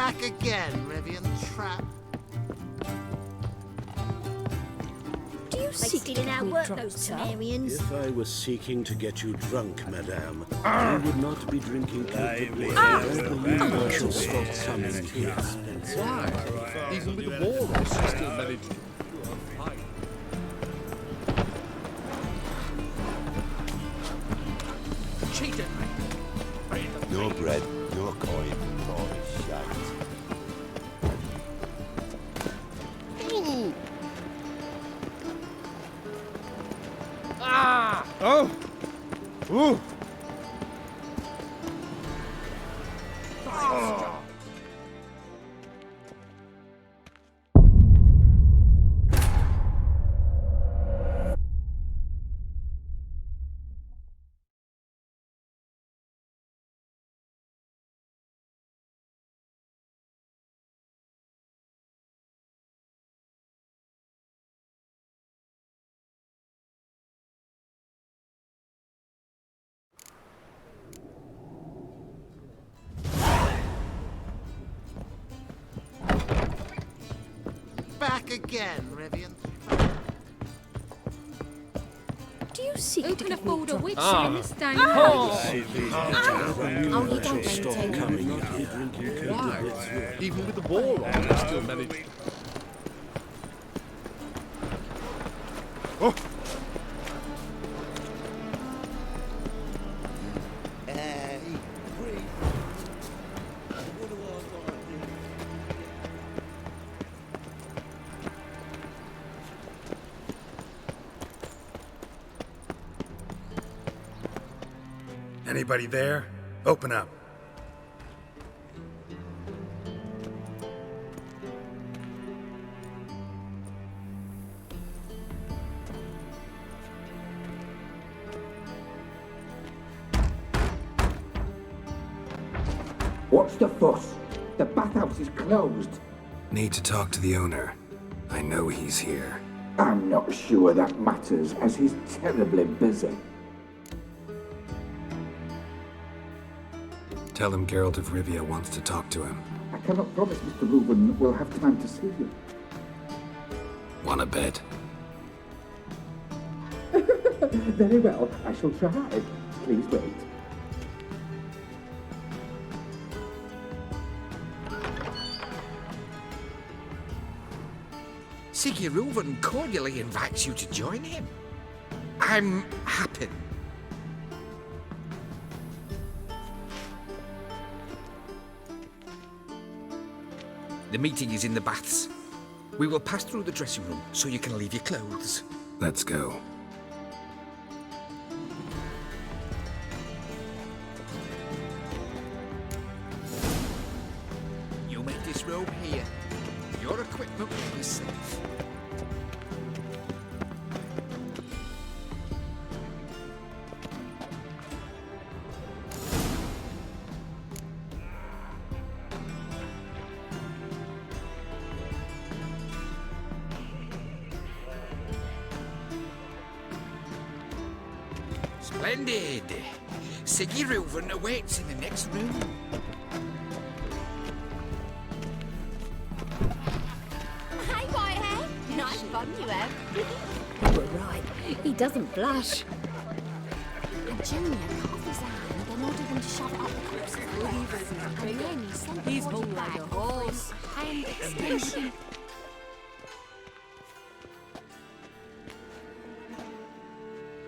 Back again, Rivian Trap. Do you seek to get me drunk, those sir? Temerians. If I was seeking to get you drunk, madame, you would not be drinking comfortably. I shall stop some tears. Why? Even with the war on, she still managed to... Cheated me. Your bread, your coin, your shite. Oh! Ooh! Back again, Rivian. Do you seek Who to can get me afford a drunk? witch Ah. in this day and Oh, age? you don't Stop maintain coming that. here. Why? Even with the war on, she still managed to... Oh! Anybody there? Open up. What's the fuss? The bathhouse is closed. Need to talk to the owner. I know he's here. I'm not sure that matters, as he's terribly busy. Tell him Geralt of Rivia wants to talk to him. I cannot promise Mr. Reuben will have time to see you. Wanna bet? Very well, I shall try. Please wait. Siggy Reuven cordially invites you to join him. I'm happy. The meeting is in the baths. We will pass through the dressing room so you can leave your clothes. Let's go. You make this robe here. Your equipment will be safe. Splendid! Siggy Reuven awaits in the next room. Hey, Whitehead. Nice fun you have. You were right. He doesn't blush. And Junior cut off his hand, then ordered them to shove it up the corpse's throat. And then he sent the body back like a horse. and extended him.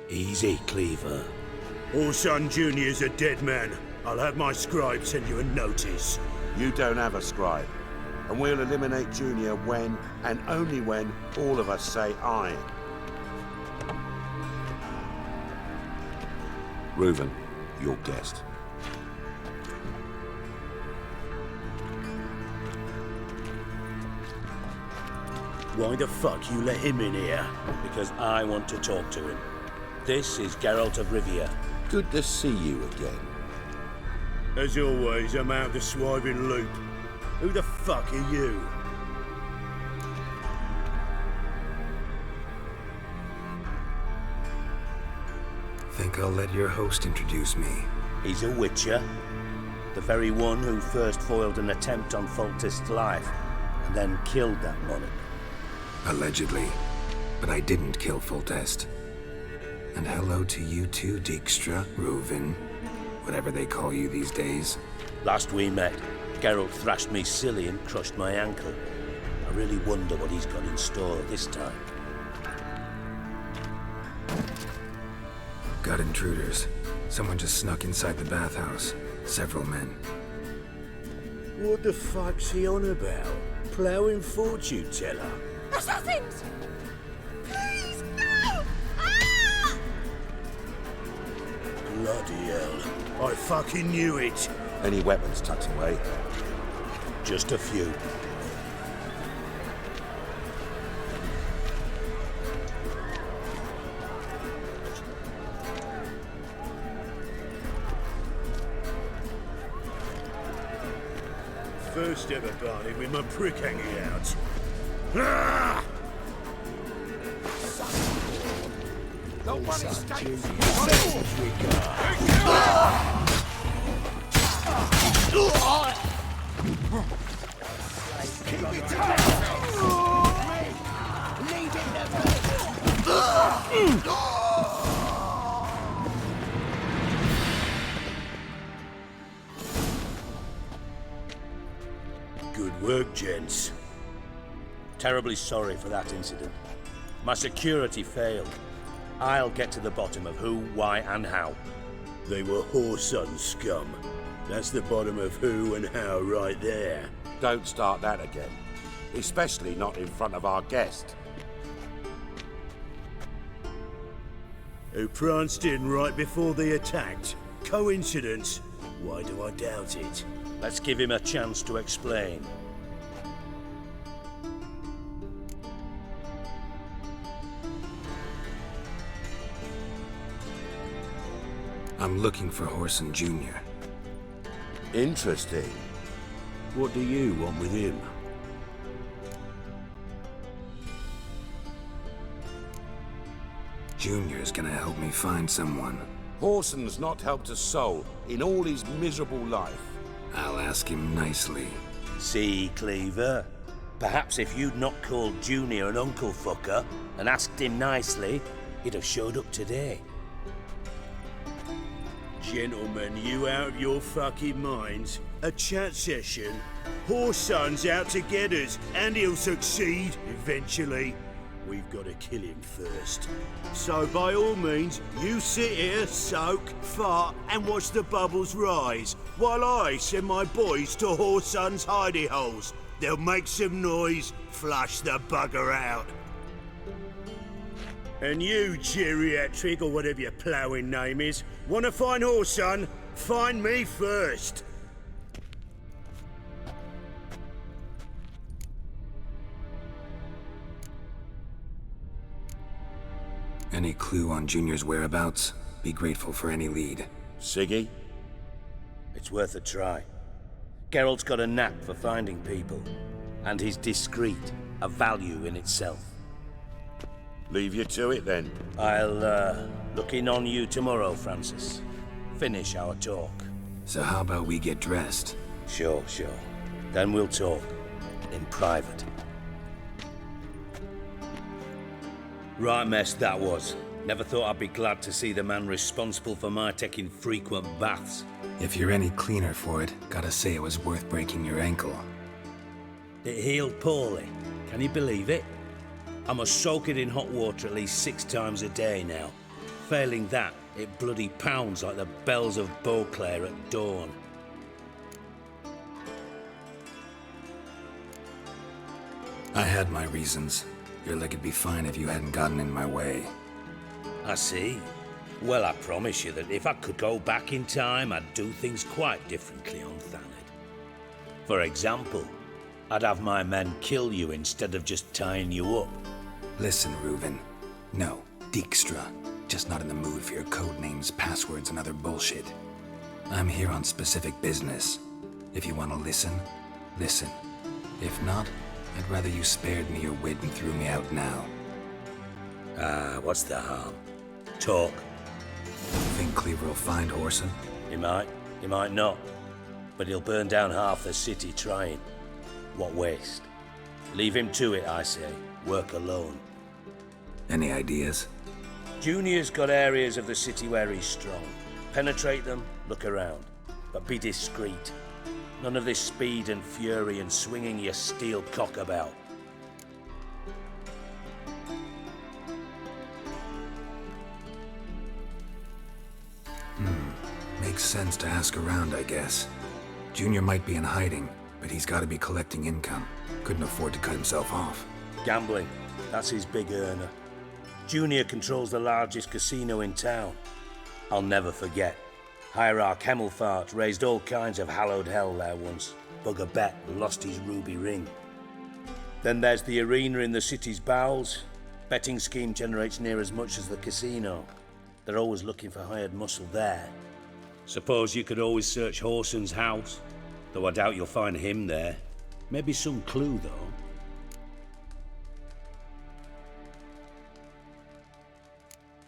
Easy, Cleaver. Orson Jr.'s a dead man. I'll have my scribe send you a notice. You don't have a scribe. And we'll eliminate Junior when, and only when, all of us say aye. Reuven, your guest. Why the fuck you let him in here? Because I want to talk to him. This is Geralt of Rivia. Good to see you again. As always, I'm out of the swiving loop. Who the fuck are you? Think I'll let your host introduce me. He's a witcher. The very one who first foiled an attempt on Foltest's life, and then killed that monarch. Allegedly. But I didn't kill Foltest. And hello to you too, Dijkstra, Reuven, whatever they call you these days. Last we met, Geralt thrashed me silly and crushed my ankle. I really wonder what he's got in store this time. Got intruders. Someone just snuck inside the bathhouse. Several men. What the fuck's he on about? Ploughing fortune teller? Assassins! Please, no! Ah! Bloody hell. I fucking knew it. Any weapons tucked away? Just a few. First ever party with my prick hanging out. Ah! Good work, gents. Terribly sorry for that incident. My security failed. I'll get to the bottom of who, why, and how. They were Whoreson scum. That's the bottom of who and how right there. Don't start that again. Especially not in front of our guest. Who pranced in right before they attacked. Coincidence? Why do I doubt it? Let's give him a chance to explain. I'm looking for Whoreson Jr. Interesting. What do you want with him? Junior's gonna help me find someone. Whoreson's not helped a soul in all his miserable life. I'll ask him nicely. See, Cleaver? Perhaps if you'd not called Junior an uncle fucker and asked him nicely, he'd have showed up today. Gentlemen, you out of your fucking minds? A chat session? Whoreson's out to get us, and he'll succeed eventually. We've got to kill him first. So by all means, you sit here, soak, fart, and watch the bubbles rise, while I send my boys to Whoreson's hidey holes. They'll make some noise, flush the bugger out. And you, geriatric, or whatever your ploughing name is, want to find Whoreson? Find me first. Any clue on Junior's whereabouts? Be grateful for any lead. Siggy? It's worth a try. Geralt's got a knack for finding people, and he's discreet, a value in itself. Leave you to it then. I'll look in on you tomorrow, Francis. Finish our talk. So how about we get dressed? Sure. Then we'll talk. In private. Right mess that was. Never thought I'd be glad to see the man responsible for my taking frequent baths. If you're any cleaner for it, gotta say it was worth breaking your ankle. It healed poorly. Can you believe it? I must soak it in hot water at least 6 times a day now. Failing that, it bloody pounds like the bells of Beauclair at dawn. I had my reasons. Your leg would be fine if you hadn't gotten in my way. I see. Well, I promise you that if I could go back in time, I'd do things quite differently on Thanedd. For example, I'd have my men kill you instead of just tying you up. Listen, Reuven. No, Dijkstra. Just not in the mood for your code names, passwords, and other bullshit. I'm here on specific business. If you want to listen, listen. If not, I'd rather you spared me your wit and threw me out now. What's the harm? Talk. Think Cleaver will find Whoreson? He might not. but he'll burn down half the city trying. What waste? Leave him to it, I say. Work alone. Any ideas? Junior's got areas of the city where he's strong. Penetrate them, look around. But be discreet. None of this speed and fury and swinging your steel cock about. Makes sense to ask around, I guess. Junior might be in hiding, but he's got to be collecting income. Couldn't afford to cut himself off. Gambling. That's his big earner. Junior controls the largest casino in town. I'll never forget. Hierarch Hemmelfart raised all kinds of hallowed hell there once. Bugger bet lost his ruby ring. Then there's the arena in the city's bowels. Betting scheme generates near as much as the casino. They're always looking for hired muscle there. Suppose you could always search Whoreson's house, though I doubt you'll find him there. Maybe some clue, though.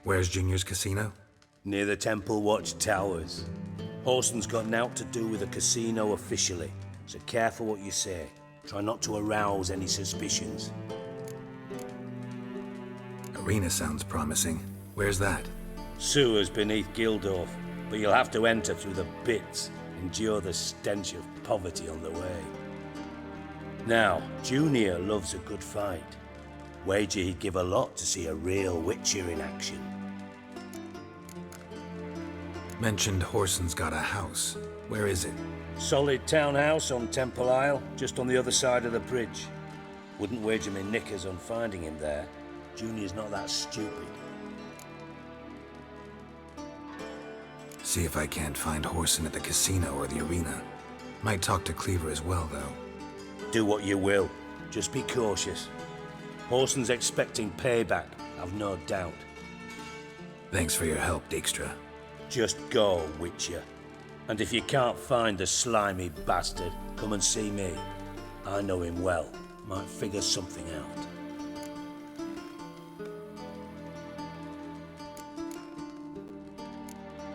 Where's Junior's casino? Near the Temple Watch Towers. Whoreson's got naught to do with the casino officially, so careful what you say. Try not to arouse any suspicions. Arena sounds promising. Where's that? Sewers beneath Gildorf, but you'll have to enter through the bits, endure the stench of poverty on the way. Now, Junior loves a good fight. Wager he'd give a lot to see a real Witcher in action. Mentioned Whoreson's got a house. Where is it? Solid townhouse on Temple Isle, just on the other side of the bridge. Wouldn't wager me knickers on finding him there. Junior's not that stupid. See if I can't find Whoreson at the casino or the arena. Might talk to Cleaver as well, though. Do what you will. Just be cautious. Whoreson's expecting payback, I've no doubt. Thanks for your help, Dijkstra. Just go, Witcher. And if you can't find the slimy bastard, come and see me. I know him well. Might figure something out.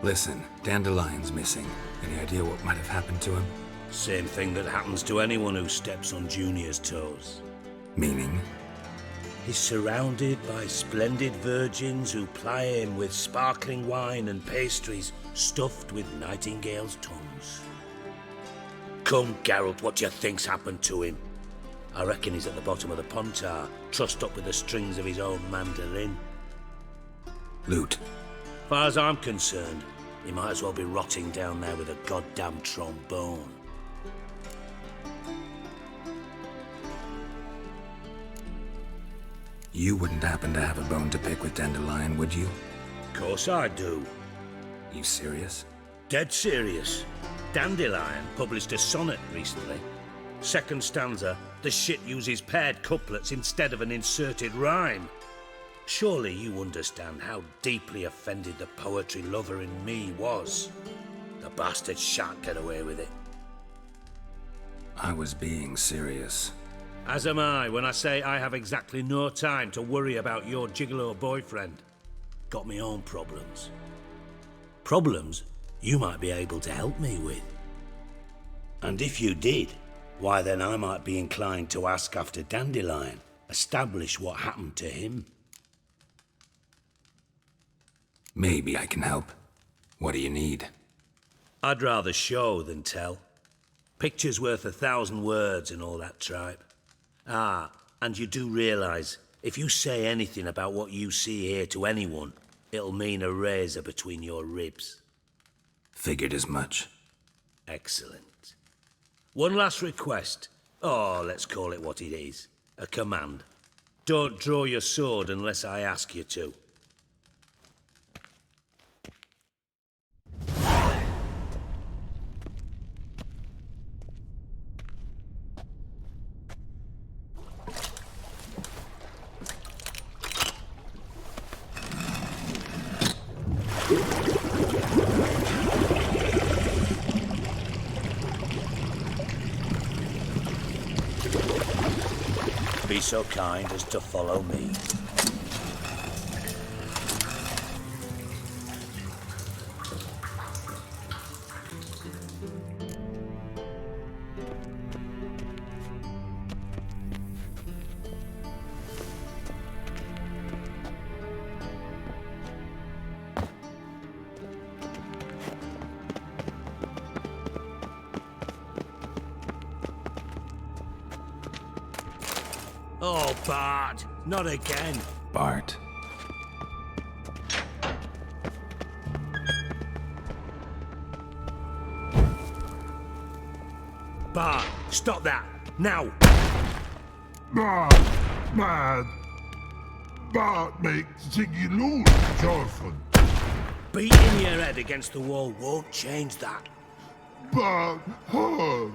Listen, Dandelion's missing. Any idea what might have happened to him? Same thing that happens to anyone who steps on Junior's toes. Meaning? He's surrounded by splendid virgins who ply him with sparkling wine and pastries stuffed with nightingales' tongues. Come, Geralt, what do you think's happened to him? I reckon he's at the bottom of the Pontar, trussed up with the strings of his own mandolin. Loot. Far as I'm concerned, he might as well be rotting down there with a goddamn trombone. You wouldn't happen to have a bone to pick with Dandelion, would you? Of course I do. You serious? Dead serious. Dandelion published a sonnet recently. Second stanza, the shit uses paired couplets instead of an inserted rhyme. Surely you understand how deeply offended the poetry lover in me was. The bastard shan't get away with it. I was being serious. As am I when I say I have exactly no time to worry about your gigolo boyfriend. Got me own problems. Problems you might be able to help me with. And if you did, why then I might be inclined to ask after Dandelion, establish what happened to him. Maybe I can help. What do you need? I'd rather show than tell. Picture's worth 1,000 words and all that tripe. Ah, and you do realise, if you say anything about what you see here to anyone, it'll mean a razor between your ribs. Figured as much. Excellent. One last request. Oh, let's call it what it is. A command. Don't draw your sword unless I ask you to. Be so kind as to follow me. Oh, Bart, not again. Bart. Bart, stop that, now! Mad. Bart make Ziggy lose, Jorfun. Beating your head against the wall won't change that. Bart hard.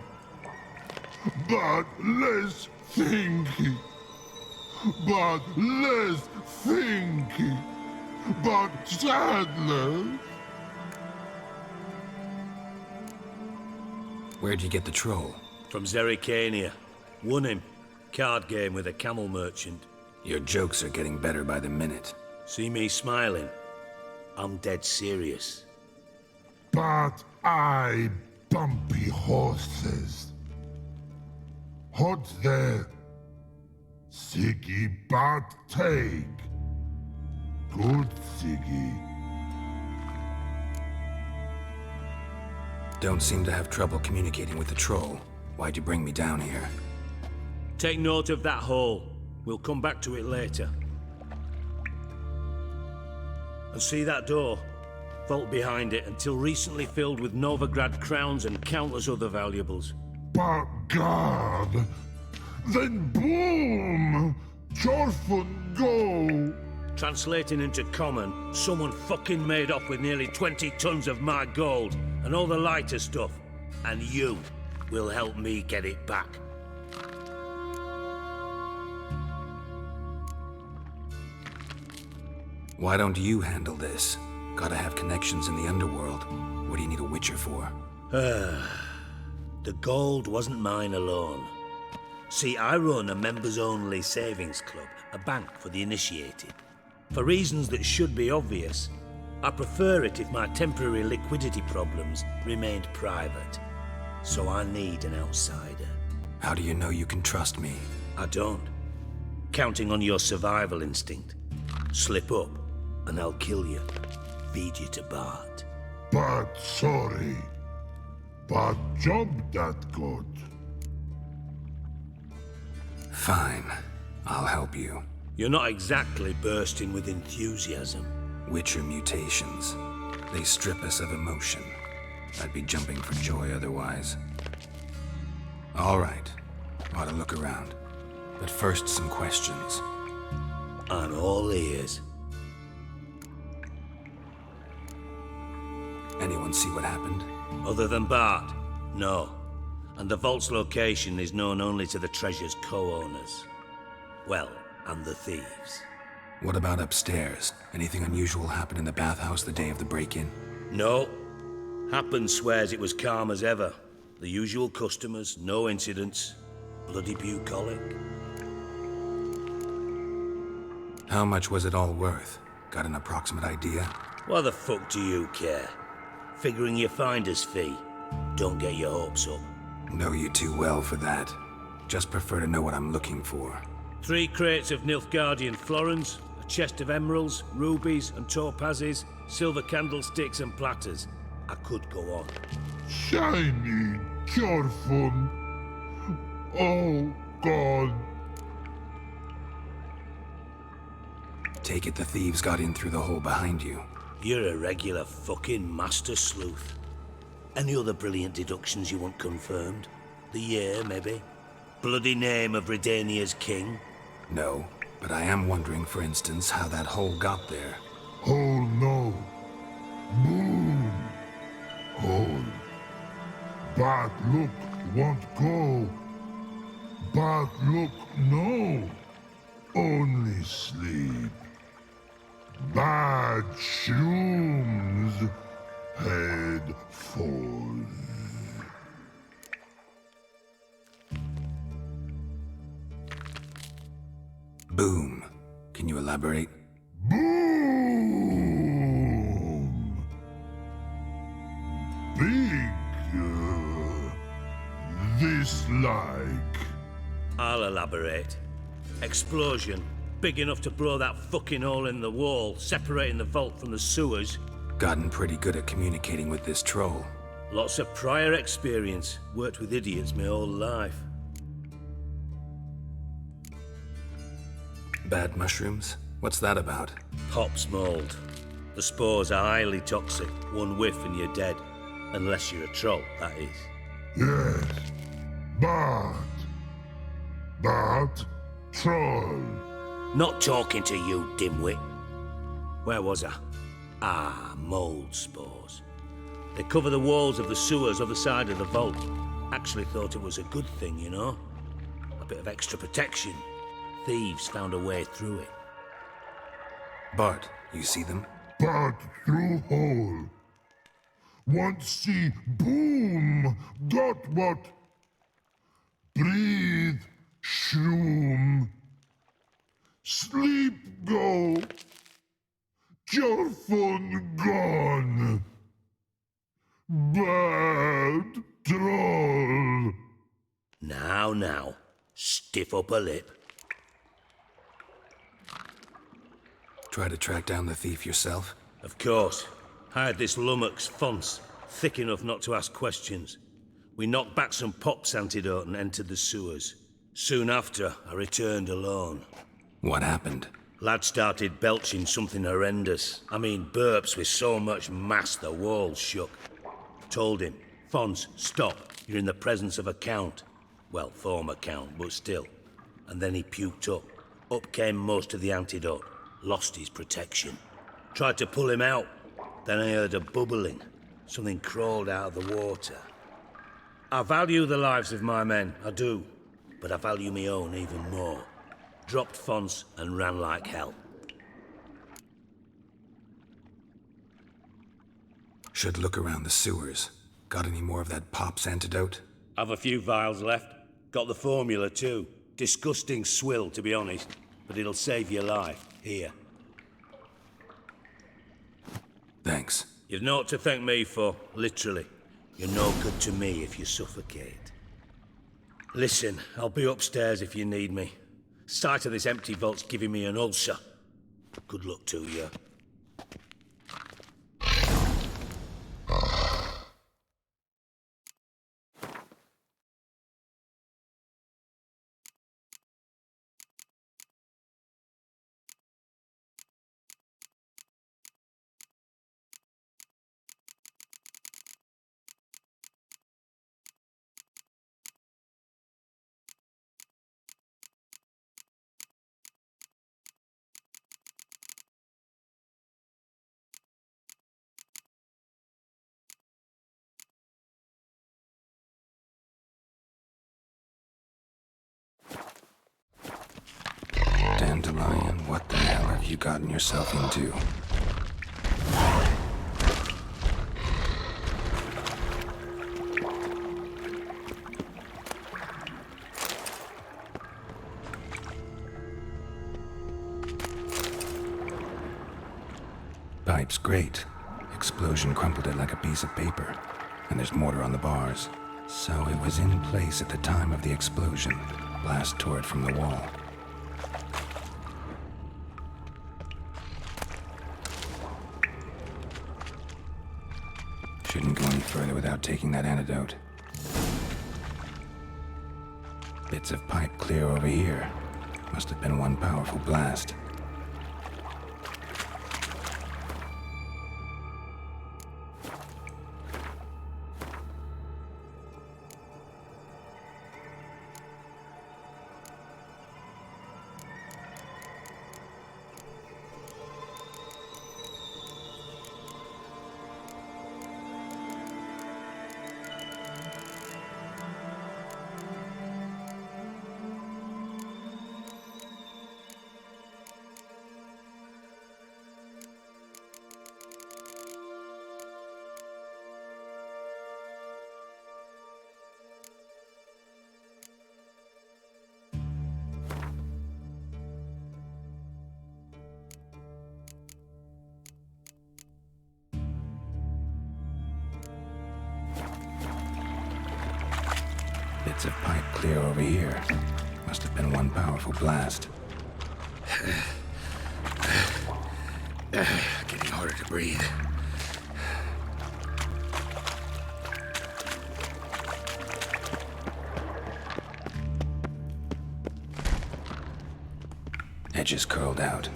Bart less thinky. Bart less thinky. Bart Sadler. Where'd you get the troll? From Zerrikania. Won him. Card game with a camel merchant. Your jokes are getting better by the minute. See me smiling? I'm dead serious. But I bumpy horses. Hot there. Siggy Bart take. Good Siggy. Don't seem to have trouble communicating with the troll. Why'd you bring me down here? Take note of that hole. We'll come back to it later. And see that door? Vault behind it, until recently filled with Novigrad crowns and countless other valuables. But God, then boom! Jorfun go! Translating into common, someone fucking made off with nearly 20 tons of my gold and all the lighter stuff. And you will help me get it back. Why don't you handle this? Gotta have connections in the underworld. What do you need a Witcher for? The gold wasn't mine alone. See, I run a members-only savings club, a bank for the initiated. For reasons that should be obvious, I prefer it if my temporary liquidity problems remained private. So I need an outsider. How do you know you can trust me? I don't. Counting on your survival instinct. Slip up, and I'll kill you. Feed you to Bart. But sorry. But job that good. Fine. I'll help you. You're not exactly bursting with enthusiasm. Witcher mutations. They strip us of emotion. I'd be jumping for joy otherwise. All right. Ought to look around. But first, some questions. I'm all ears. Anyone see what happened? Other than Bart? No. And the vault's location is known only to the treasure's co-owners. Well, and the thieves. What about upstairs? Anything unusual happen in the bathhouse the day of the break-in? No. Happen swears it was calm as ever. The usual customers, no incidents. Bloody bucolic. How much was it all worth? Got an approximate idea? Why the fuck do you care? Figuring your finder's fee. Don't get your hopes up. Know you too well for that. Just prefer to know what I'm looking for. 3 crates of Nilfgaardian florins, a chest of emeralds, rubies and topazes, silver candlesticks and platters. I could go on. Shiny Jorfun. Oh, God. Take it the thieves got in through the hole behind you. You're a regular fucking master sleuth. Any other brilliant deductions you want confirmed? The year, maybe? Bloody name of Redania's king? No, but I am wondering, for instance, how that hole got there. Hole no. Boom. Hole. But look, won't go. But look, no. Only sleep. Bad shrooms. Head falls. Boom. Can you elaborate? Boom! Big, this like. I'll elaborate. Explosion. Big enough to blow that fucking hole in the wall, separating the vault from the sewers. Gotten pretty good at communicating with this troll. Lots of prior experience. Worked with idiots my whole life. Bad mushrooms? What's that about? Pops mold. The spores are highly toxic. One whiff and you're dead. Unless you're a troll, that is. Yes. Bad. Bad troll. Not talking to you, dimwit. Where was I? Ah, mold spores. They cover the walls of the sewers other side of the vault. Actually thought it was a good thing, you know? A bit of extra protection. Thieves found a way through it. Bart, you see them? Bad through hole. Want see boom. Got what? Breathe. Shroom. Sleep go. Your fun gone. Bad troll. Now. Stiff up a lip. Try to track down the thief yourself? Of course. Hired this lummox, Fons, thick enough not to ask questions. We knocked back some Pop's antidote and entered the sewers. Soon after, I returned alone. What happened? Lad started belching something horrendous. I mean, burps with so much mass the walls shook. Told him, Fons, stop. You're in the presence of a count. Well, former count, but still. And then he puked up. Up came most of the antidote. Lost his protection. Tried to pull him out. Then I heard a bubbling. Something crawled out of the water. I value the lives of my men, I do. But I value my own even more. Dropped Fons and ran like hell. Should look around the sewers. Got any more of that Pop's antidote? I've a few vials left. Got the formula too. Disgusting swill, to be honest. But it'll save your life. Here. Thanks. You've naught to thank me for, literally. You're no good to me if you suffocate. Listen, I'll be upstairs if you need me. Sight of this empty vault's giving me an ulcer. Good luck to you. Dandelion, what the hell have you gotten yourself into? Pipe's great. Explosion crumpled it like a piece of paper. And there's mortar on the bars. So it was in place at the time of the explosion. Blast tore it from the wall. Shouldn't go any further without taking that antidote. Bits of pipe clear over here. Must have been one powerful blast. Bits of pipe clear over here. Must have been one powerful blast. Getting harder to breathe. Edges curled out.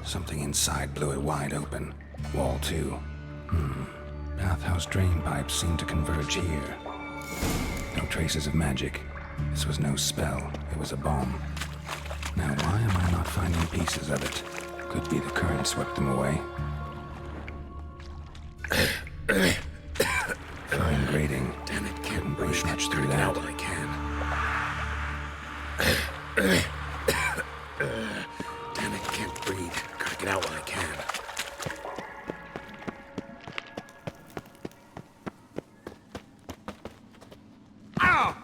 Something inside blew it wide open. Wall too. Bathhouse drain pipes seemed to converge here. No traces of magic. This was no spell. It was a bomb. Now why am I not finding pieces of it? Could be the current swept them away. Fine grating. Damn it, Couldn't push much through that. Now I can. Damn it, can't breathe. Gotta get out while I can. Ow!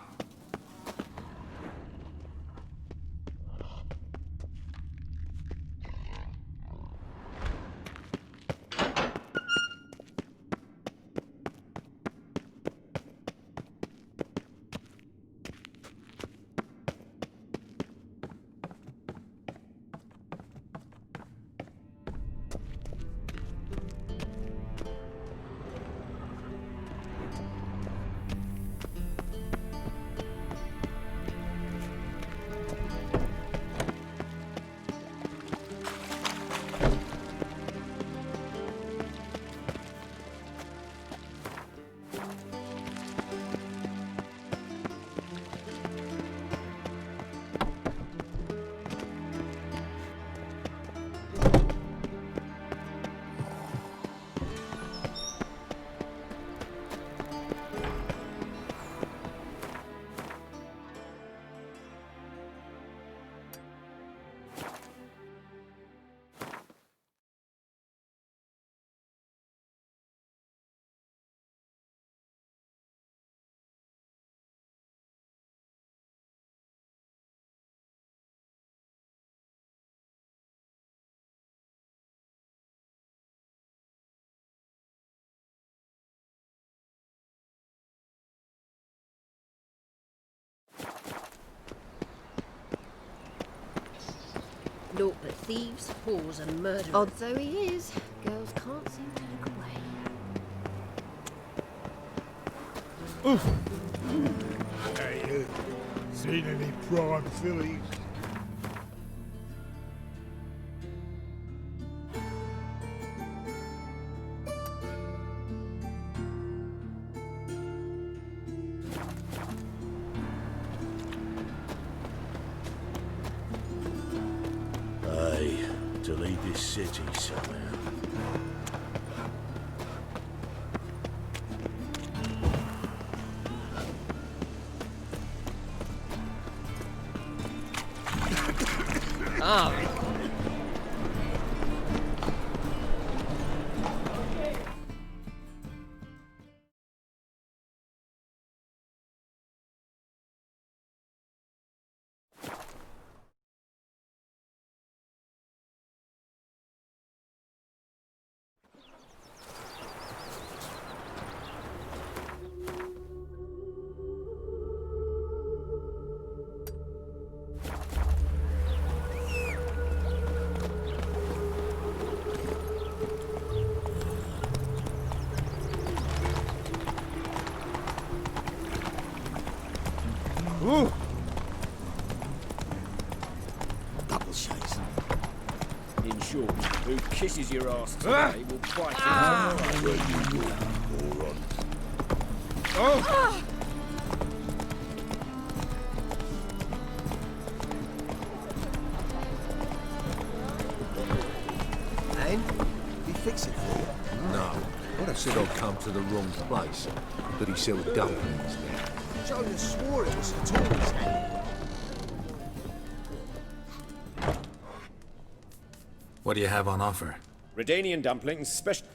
Naught but thieves, whores and murderers. Odd though he is, girls can't seem to look away. Oof. Hey, seen any prime fillies? To leave this city somehow. Ooh. Double chase. In short, who kisses your ass today will bite you. Oh! And? He fix it for you? No. What I said I'd come to the wrong place. But he sells dumplings now. Jonas swore it was the Tories' hand. What do you have on offer? Redanian dumplings, special.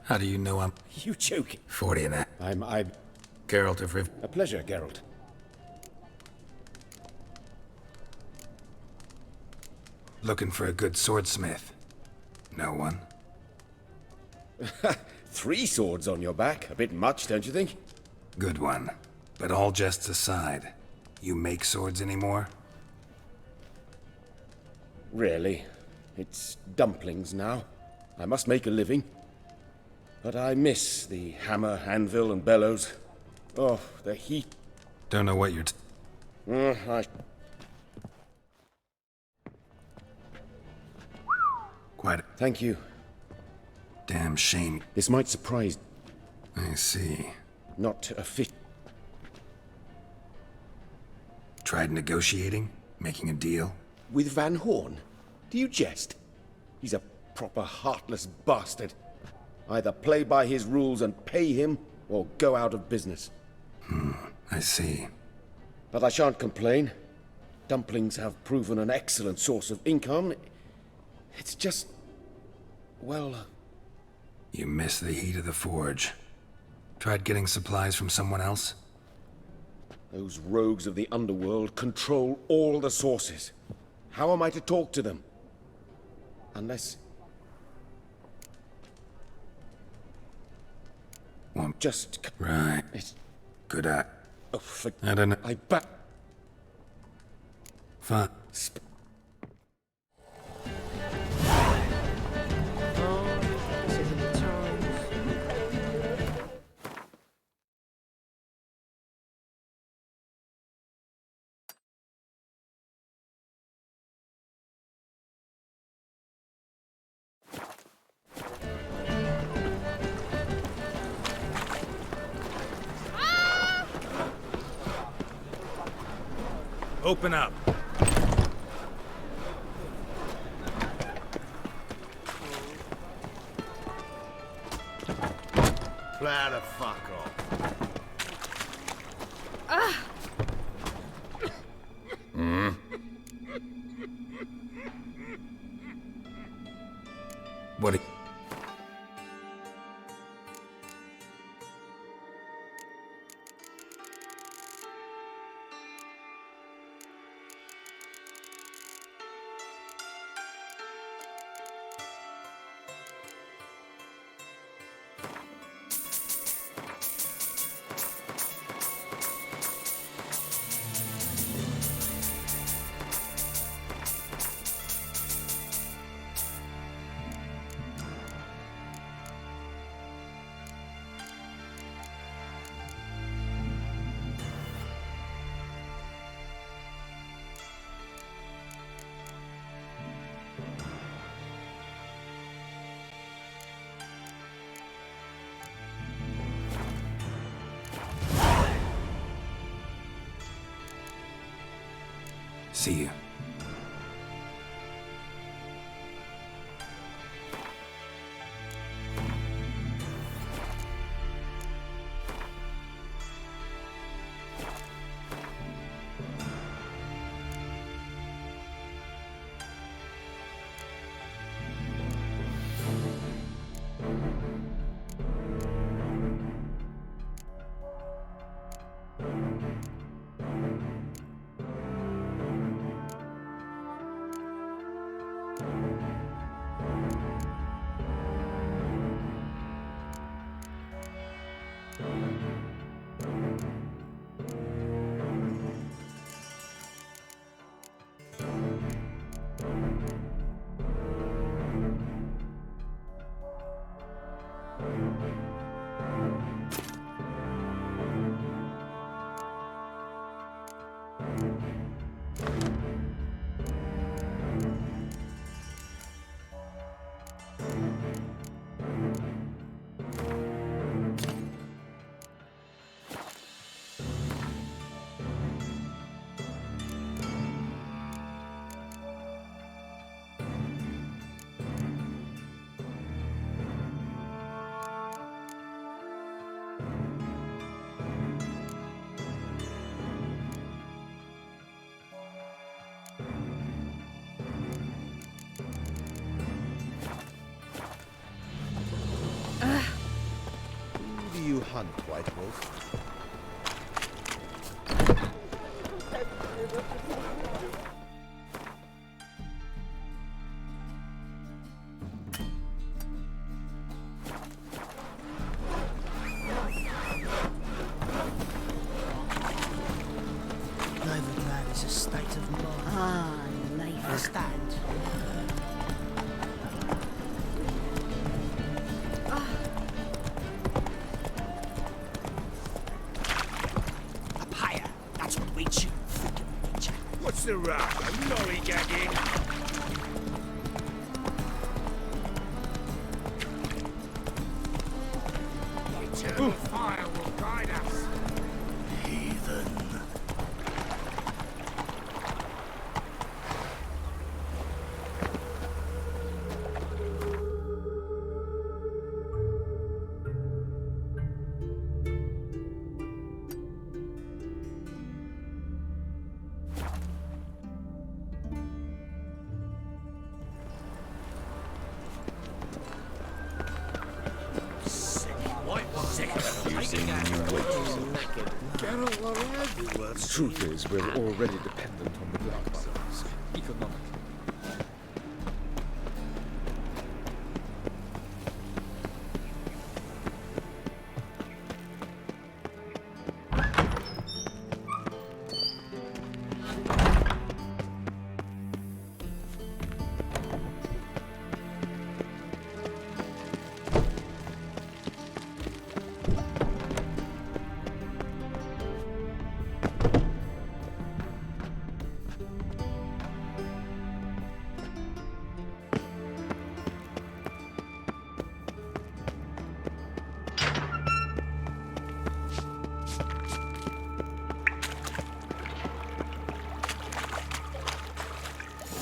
How do you know I'm You joking? 40 and that? I'm. Geralt of Riv. A pleasure, Geralt. Looking for a good swordsmith. No one? 3 swords on your back. A bit much, don't you think? Good one. But all jests aside, you make swords anymore? Really. It's dumplings now. I must make a living. But I miss the hammer, anvil, and bellows. Oh, the heat. Don't know what you're Thank you. Damn shame. This might surprise... I see. Not a fit... Tried negotiating? Making a deal? With Van Horn? Do you jest? He's a proper heartless bastard. Either play by his rules and pay him, or go out of business. I see. But I shan't complain. Dumplings have proven an excellent source of income. It's just... well... You miss the heat of the forge. Tried getting supplies from someone else? Those rogues of the underworld control all the sources. How am I to talk to them? Unless... Well, just... Right. It's... Good eye. Oh, I don't know. I bet... Fine. Open up. Plow the fuck off. What? See you. Who do you hunt, White Wolf? Novigrad is a state of mind. Ah, Understand? Up higher. That's what we chew. What's the rush? I'm lollygagging. Enemy fire will guide us. Heathen. Truth is, we're already dependent on the Black Brothers. Economically.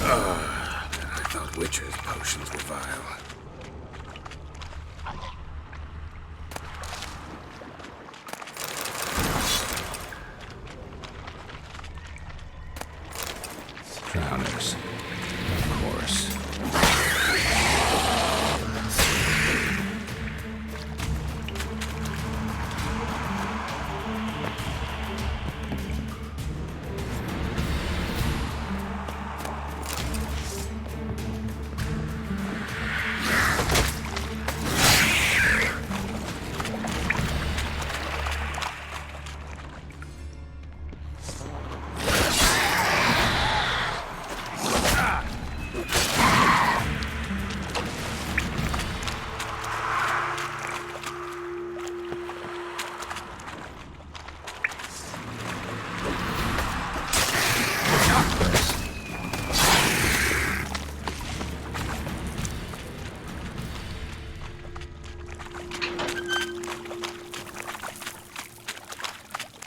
I thought Witcher's potions were vile. Drowners, of course.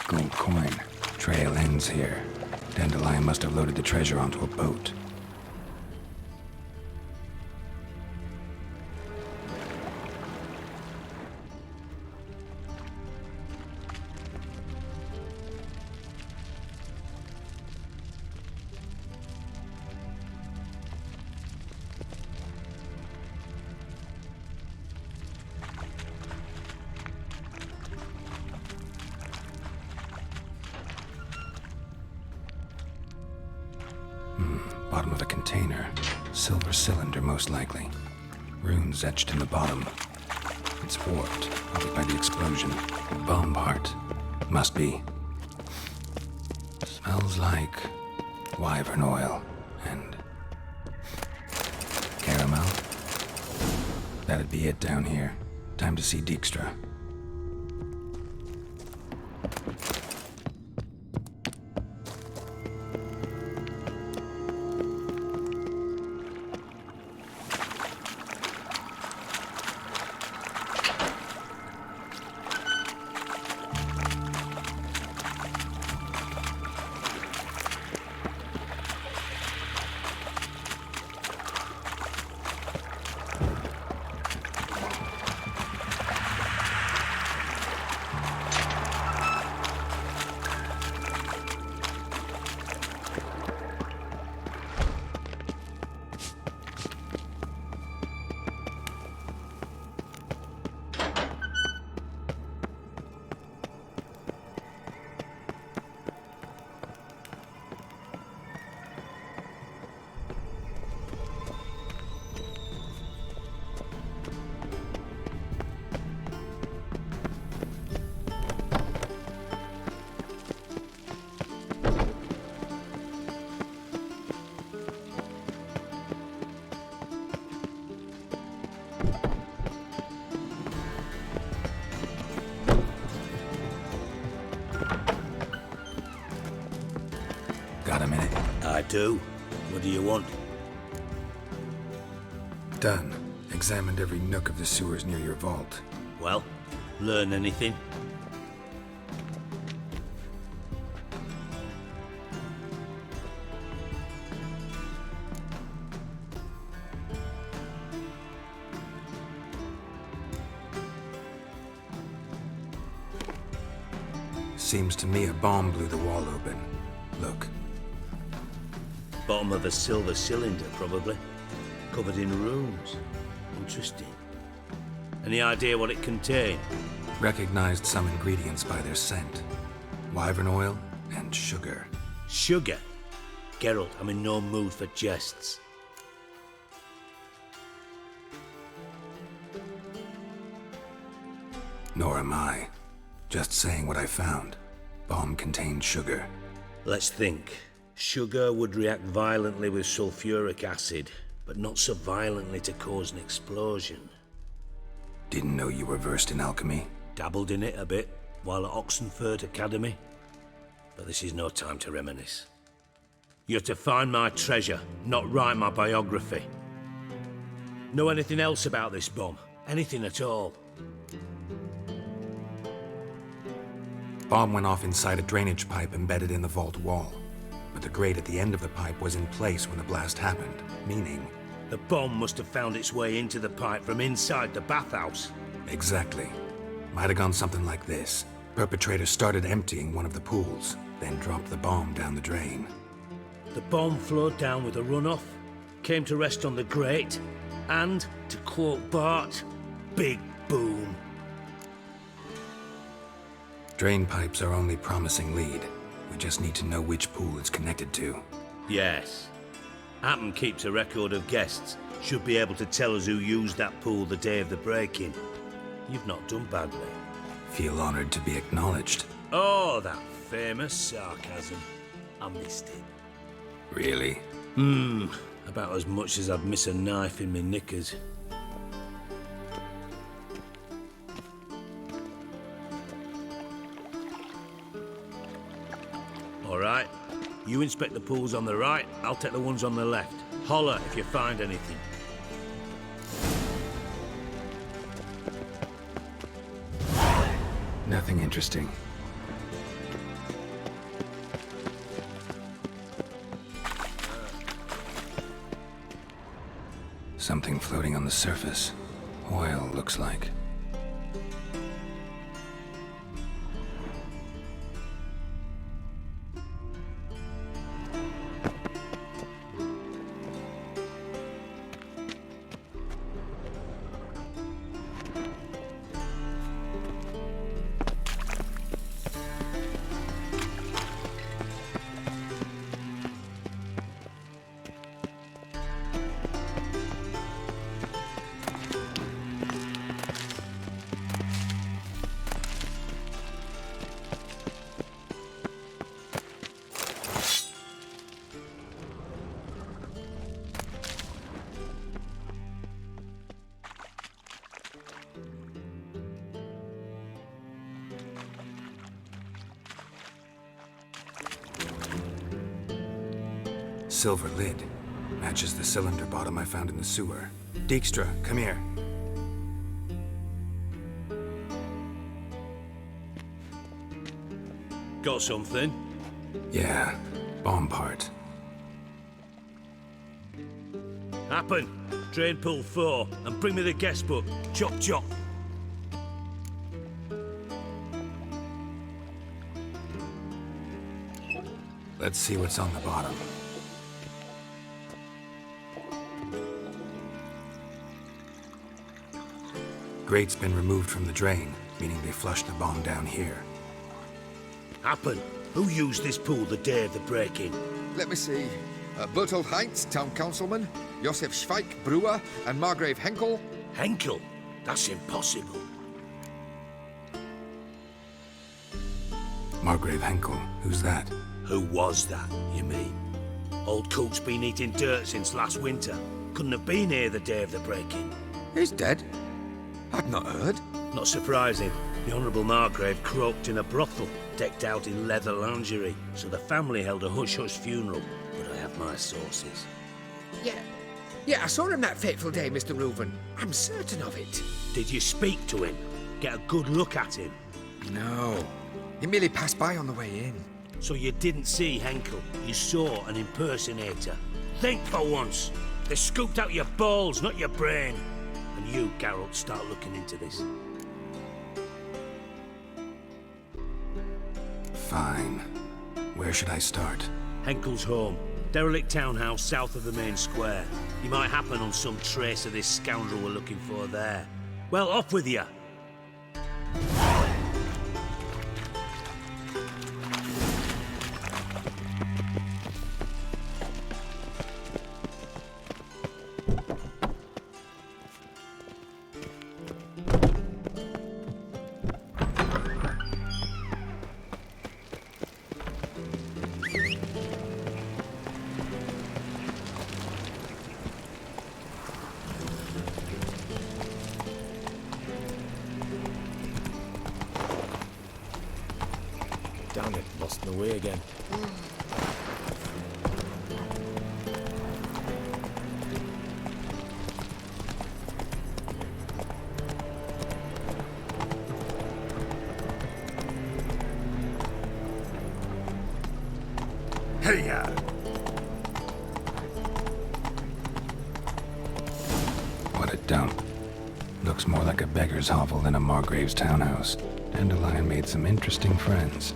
Gold coin. Trail ends here. Dandelion must have loaded the treasure onto a boat. Bottom of a container. Silver cylinder, most likely. Runes etched in the bottom. It's warped, probably by the explosion. A bomb part. Must be. Smells like wyvern oil and caramel. That'd be it down here. Time to see Dijkstra. Got a minute? I do. What do you want? Done. Examined every nook of the sewers near your vault. Well, Learn anything? Seems to me a bomb blew the wall open. Look. Bottom of a silver cylinder, probably. Covered in runes. Interesting. Any idea what it contained? Recognized some ingredients by their scent. Wyvern oil and sugar. Sugar? Geralt, I'm in no mood for jests. Nor am I. Just saying what I found. Bomb contained sugar. Let's think. Sugar would react violently with sulfuric acid, but not so violently to cause an explosion. Didn't know you were versed in alchemy. Dabbled in it a bit while at Oxenford Academy. But this is no time to reminisce. You're to find my treasure, not write my biography. Know anything else about this bomb? Anything at all? Bomb went off inside a drainage pipe embedded in the vault wall. But the grate at the end of the pipe was in place when the blast happened, meaning... The bomb must have found its way into the pipe from inside the bathhouse. Exactly. Might have gone something like this. Perpetrator started emptying one of the pools, then dropped the bomb down the drain. The bomb flowed down with a runoff, came to rest on the grate, and, to quote Bart, big boom. Drain pipes are only promising lead. We just need to know which pool it's connected to. Yes. Happen keeps a record of guests. Should be able to tell us who used that pool the day of the break-in. You've not done badly. Feel honored to be acknowledged. Oh, that famous sarcasm. I missed it. Really? About as much as I'd miss a knife in my knickers. All right. You inspect the pools on the right, I'll take the ones on the left. Holler if you find anything. Nothing interesting. Something floating on the surface. Oil, looks like. Silver lid. Matches the cylinder bottom I found in the sewer. Dijkstra, come here. Got something? Yeah, bomb part. Happen. Drain pool 4, and bring me the guest book. Chop chop. Let's see what's on the bottom. Grate's been removed from the drain, meaning they flushed the bomb down here. Happen. Who used this pool the day of the break-in? Let me see. Bertold Heinz, town councilman, Josef Schweik, brewer, and Margrave Henkel. Henkel? That's impossible. Margrave Henkel, who's that? Who was that, you mean? Old Coot's been eating dirt since last winter. Couldn't have been here the day of the break-in. He's dead? I'd not heard. Not surprising. The Honourable Margrave croaked in a brothel, decked out in leather lingerie, so the family held a hush-hush funeral, but I have my sources. Yeah, I saw him that fateful day, Mr. Reuven. I'm certain of it. Did you speak to him? get a good look at him? No. He merely passed by on the way in. So you didn't see Henkel, you saw an impersonator. Think for once. They scooped out your balls, not your brain. And you, Geralt, start looking into this. Fine. Where should I start? Henkel's home. Derelict townhouse south of the main square. You might happen on some trace of this scoundrel we're looking for there. Well, off with you! Damn it, lost my way again. Hey-ya! What a dump. Looks more like a beggar's hovel than a Margrave's townhouse. Dandelion made some interesting friends.